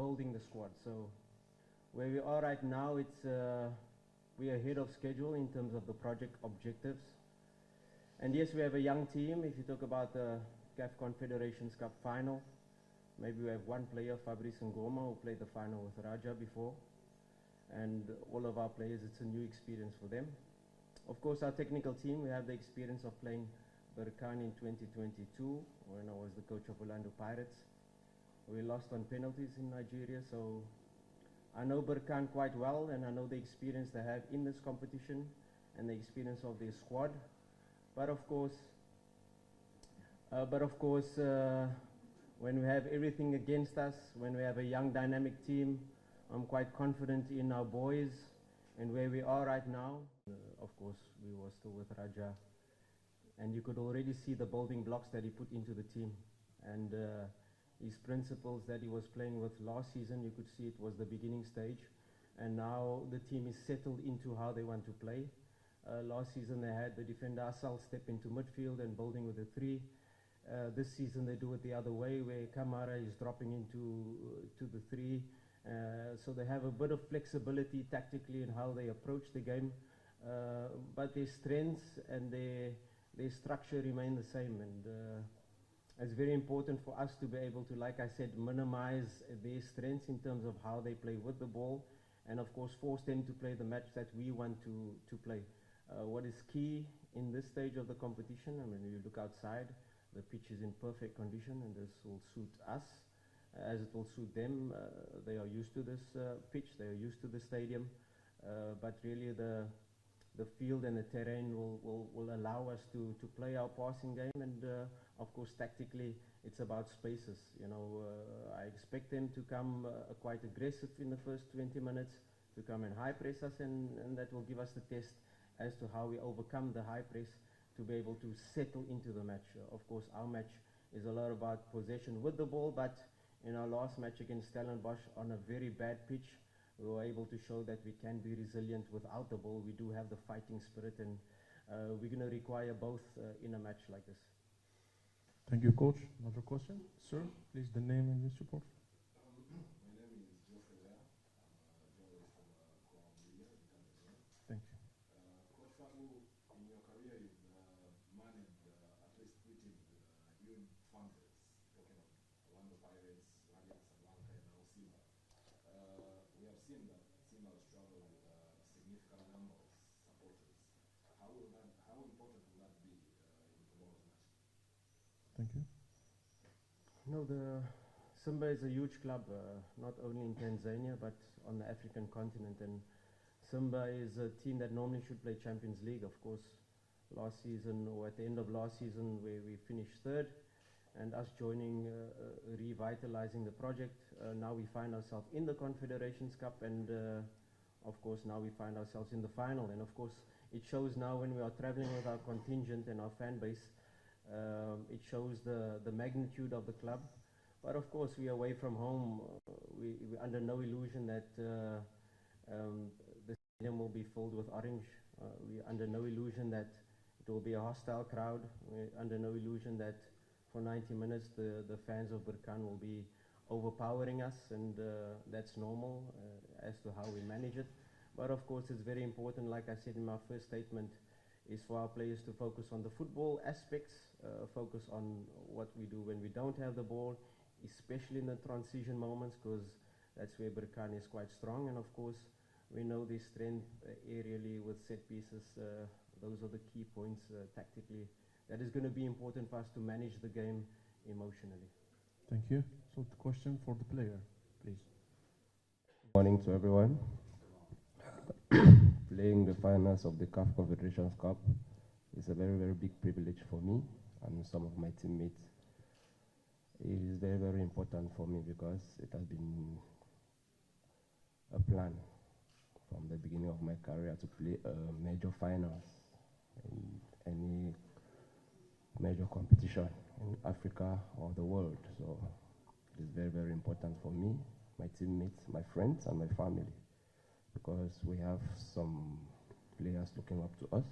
building the squad. So where we are right now, we are ahead of schedule in terms of the project objectives. And yes, we have a young team. If you talk about the CAF Confederations Cup final, maybe we have one player, Fabrice Ngoma, who played the final with Raja before. And all of our players, it's a new experience for them. Of course, our technical team, we have the experience of playing Berkane in 2022, when I was the coach of Orlando Pirates. We lost on penalties in Nigeria, so I know Berkane quite well, and I know the experience they have in this competition and the experience of their squad. But of course, when we have everything against us, when we have a young dynamic team, I'm quite confident in our boys and where we are right now. Of course, we were still with Raja, and you could already see the building blocks that he put into the team, and his principles that he was playing with last season. You could see it was the beginning stage, and now the team is settled into how they want to play. Last season they had the defender Asal step into midfield and building with the three. This season they do it the other way, where Kamara is dropping into the three. So they have a bit of flexibility tactically in how they approach the game, but their strengths and their structure remain the same, and it's very important for us to be able to, like I said, minimize their strengths in terms of how they play with the ball, and of course force them to play the match that we want to play. What is key in this stage of the competition, I mean, you look outside, the pitch is in perfect condition, and this will suit us as it will suit them. They are used to this pitch, they are used to the stadium, but really the field and the terrain will allow us to play our passing game, and of course tactically it's about spaces. You know, I expect them to come quite aggressive in the first 20 minutes, to come and high press us, and that will give us the test as to how we overcome the high press to be able to settle into the match. Of course, our match is a lot about possession with the ball, but in our last match against Stellenbosch on a very bad pitch, we were able to show that we can be resilient without the ball. We do have the fighting spirit, and we're going to require both in a match like this. Thank you, Coach. Another question? Sir, please, the name and your support. My name is Kocha, journalist from Kuwa in Tanzania. Thank you. Coach Fadlu, in your career, you've managed at least 3 teams, huge funders, talking of Orlando Pirates, Raja Casablanca, and now Simba. We have seen that Simba has struggled with a significant number of supporters. How important will that be in tomorrow's match? Thank you. No, the Simba is a huge club, not only in Tanzania but on the African continent, and Simba is a team that normally should play Champions League. Of course, last season, or at the end of last season, where we finished third, and us joining, revitalizing the project, now we find ourselves in the Confederations Cup, and of course now we find ourselves in the final. And of course it shows now when we are traveling with our contingent and our fan base, it shows the magnitude of the club. But of course, we are away from home. We're under no illusion that the stadium will be filled with orange. We're under no illusion that it will be a hostile crowd. We're under no illusion that for 90 minutes the fans of Berkane will be overpowering us, and that's normal as to how we manage it. But of course, it's very important, like I said in my first statement, is for our players to focus on the football aspects, focus on what we do when we don't have the ball, especially in the transition moments, because that's where Berkane is quite strong. And of course, we know their strength aerially with set pieces. Those are the key points tactically. That is going to be important for us to manage the game emotionally. Thank you. So the question for the player, please. Morning to everyone. Playing the finals of the CAF Confederations Cup is a very, very big privilege for me and some of my teammates. It is very, very important for me because it has been a plan from the beginning of my career to play major finals in any major competition in Africa or the world. So it is very, very important for me, my teammates, my friends, and my family, because we have some players looking up to us.